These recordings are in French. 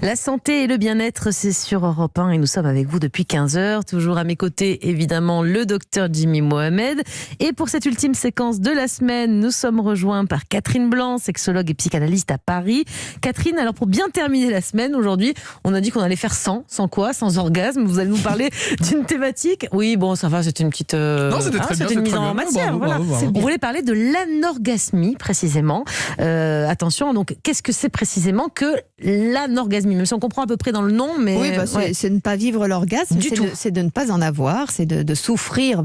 La santé et le bien-être, c'est sur Europe 1 et nous sommes avec vous depuis 15h. Toujours à mes côtés, évidemment, le docteur Jimmy Mohamed. Et pour cette ultime séquence de la semaine, nous sommes rejoints par Catherine Blanc, sexologue et psychanalyste à Paris. Catherine, alors pour bien terminer la semaine, aujourd'hui, on a dit qu'on allait faire sans quoi? Sans orgasme. Vous allez nous parler d'une thématique. Oui, bon, ça va, c'était une petite... Non, c'était très bien. C'était une mise en matière. Voilà. On voulait parler de l'anorgasmie, précisément. Attention, donc, qu'est-ce que c'est précisément que l'anorgasmie? Même si on comprend à peu près dans le nom, mais... Oui, c'est ne pas vivre l'orgasme, c'est de ne pas en avoir, c'est de souffrir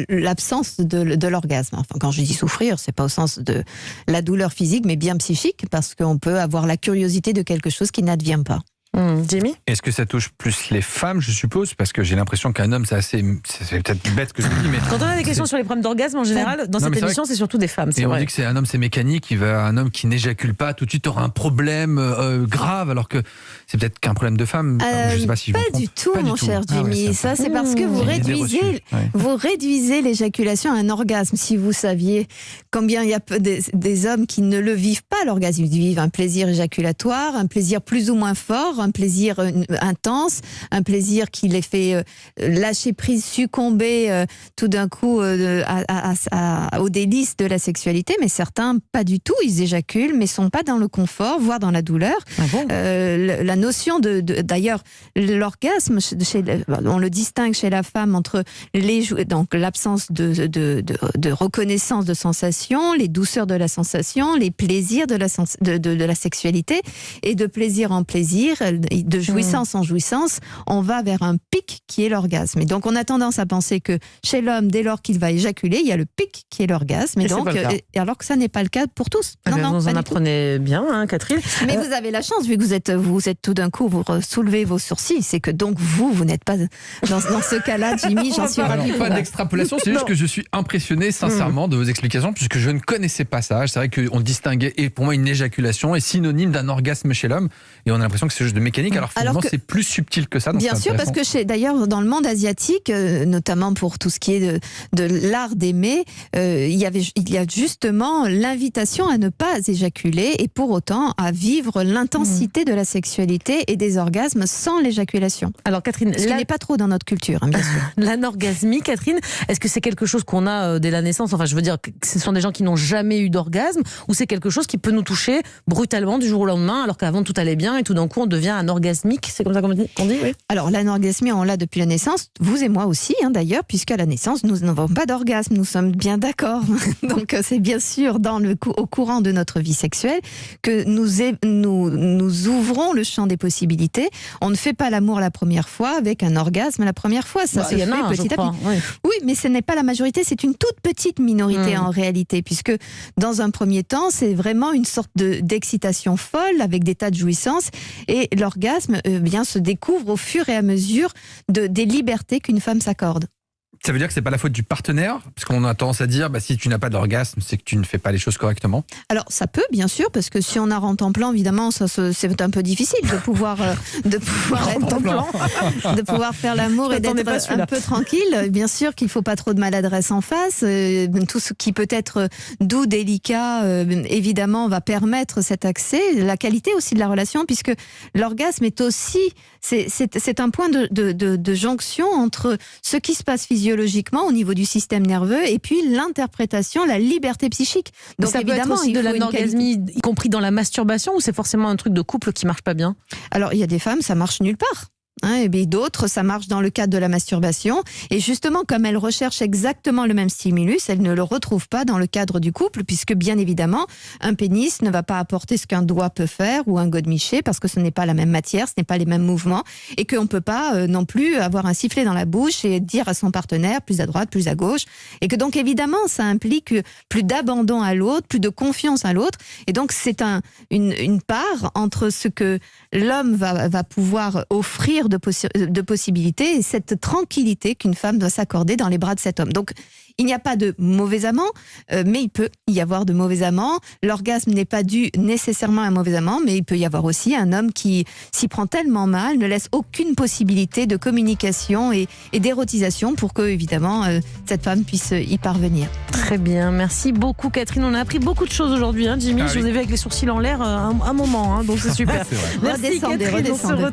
l'absence de l'orgasme. Enfin, quand je dis souffrir, c'est pas au sens de la douleur physique, mais bien psychique, parce qu'on peut avoir la curiosité de quelque chose qui n'advient pas. Jimmy? Est-ce que ça touche plus les femmes, je suppose? Parce que j'ai l'impression qu'un homme, c'est peut-être bête que je dis, mais... Quand on a des questions sur les problèmes d'orgasme, en général, dans cette émission, c'est surtout des femmes. Et on dit que c'est un homme, c'est mécanique, un homme qui n'éjacule pas, tout de suite aura un problème grave, alors que c'est peut-être qu'un problème de femme. Je sais pas si pas du tout, mon cher Jimmy. Ça, c'est parce que vous réduisez l'éjaculation à un orgasme. Si vous saviez combien il y a des hommes qui ne le vivent pas, l'orgasme, ils vivent un plaisir éjaculatoire, un plaisir plus ou moins fort, un plaisir intense, un plaisir qui les fait lâcher prise, succomber tout d'un coup aux délices de la sexualité, mais certains pas du tout, ils éjaculent mais sont pas dans le confort, voire dans la douleur. Ah bon? La notion d'ailleurs, l'orgasme, on le distingue chez la femme entre donc l'absence de reconnaissance de sensation, les douceurs de la sensation, les plaisirs de la sexualité, et de plaisir en plaisir, de jouissance en jouissance, on va vers un pic qui est l'orgasme. Et donc on a tendance à penser que chez l'homme, dès lors qu'il va éjaculer, il y a le pic qui est l'orgasme. Et donc, alors que ça n'est pas le cas pour tous. Non, vous en apprenez bien, hein, Catherine. Mais vous avez la chance, vu que vous êtes tout d'un coup, vous soulevez vos sourcils, c'est que donc vous n'êtes pas dans ce cas-là, Jimmy, j'en suis ravie. Pas d'extrapolation, c'est juste que je suis impressionné sincèrement de vos explications, puisque je ne connaissais pas ça. C'est vrai qu'on distinguait, et pour moi une éjaculation est synonyme d'un orgasme chez l'homme, et on a l'impression que c'est juste de mécanique, alors finalement c'est plus subtil que ça. Bien sûr, parce que d'ailleurs dans le monde asiatique, notamment pour tout ce qui est de l'art d'aimer, il y a justement l'invitation à ne pas éjaculer, et pour autant à vivre l'intensité de la sexualité et des orgasmes sans l'éjaculation. Alors Catherine, ce qui n'est pas trop dans notre culture, hein, bien sûr. L'anorgasmie, Catherine, est-ce que c'est quelque chose qu'on a dès la naissance? Enfin, je veux dire, ce sont des gens qui n'ont jamais eu d'orgasme, ou c'est quelque chose qui peut nous toucher brutalement du jour au lendemain, alors qu'avant tout allait bien, et tout d'un coup on devient anorgasmique? C'est comme ça qu'on dit, oui. Alors l'anorgasmie, on l'a depuis la naissance, vous et moi aussi, hein, d'ailleurs, puisqu'à la naissance nous n'avons pas d'orgasme, nous sommes bien d'accord. Donc c'est bien sûr au courant de notre vie sexuelle que nous ouvrons le champ des possibilités. On ne fait pas l'amour la première fois avec un orgasme la première fois, ça se fait petit à petit. Oui, mais ce n'est pas la majorité, c'est une toute petite minorité en réalité, puisque dans un premier temps, c'est vraiment une sorte d'excitation folle avec des tas de jouissances, et l'orgasme se découvre au fur et à mesure des libertés qu'une femme s'accorde. Ça veut dire que c'est pas la faute du partenaire, parce qu'on a tendance à dire si tu n'as pas d'orgasme, c'est que tu ne fais pas les choses correctement. Alors ça peut, bien sûr, parce que si on a rente en plan, évidemment, c'est un peu difficile de pouvoir de pouvoir faire l'amour et d'être un peu tranquille. Bien sûr qu'il faut pas trop de maladresse en face. Tout ce qui peut être doux, délicat, évidemment, va permettre cet accès. La qualité aussi de la relation, puisque l'orgasme est aussi c'est un point de jonction entre ce qui se passe physiologiquement au niveau du système nerveux et puis l'interprétation, la liberté psychique. Donc ça évidemment, peut être aussi de l'anorgasmie, y compris dans la masturbation, ou c'est forcément un truc de couple qui marche pas bien? Alors il y a des femmes, ça marche nulle part. Et bien d'autres, ça marche dans le cadre de la masturbation. Et justement, comme elles recherchent exactement le même stimulus, elles ne le retrouvent pas dans le cadre du couple, puisque bien évidemment, un pénis ne va pas apporter ce qu'un doigt peut faire, ou un godemiché, parce que ce n'est pas la même matière, ce n'est pas les mêmes mouvements, et qu'on ne peut pas non plus avoir un sifflet dans la bouche et dire à son partenaire plus à droite, plus à gauche. Et que donc évidemment, ça implique plus d'abandon à l'autre, plus de confiance à l'autre. Et donc c'est une part entre ce que l'homme va pouvoir offrir de possibilités et cette tranquillité qu'une femme doit s'accorder dans les bras de cet homme. Donc, il n'y a pas de mauvais amant, mais il peut y avoir de mauvais amants. L'orgasme n'est pas dû nécessairement à un mauvais amant, mais il peut y avoir aussi un homme qui s'y prend tellement mal, ne laisse aucune possibilité de communication et d'érotisation pour que, évidemment, cette femme puisse y parvenir. Très bien, merci beaucoup Catherine. On a appris beaucoup de choses aujourd'hui, Jimmy. Je vous ai vu avec les sourcils en l'air un moment, donc c'est super. Merci Catherine. On se retrouve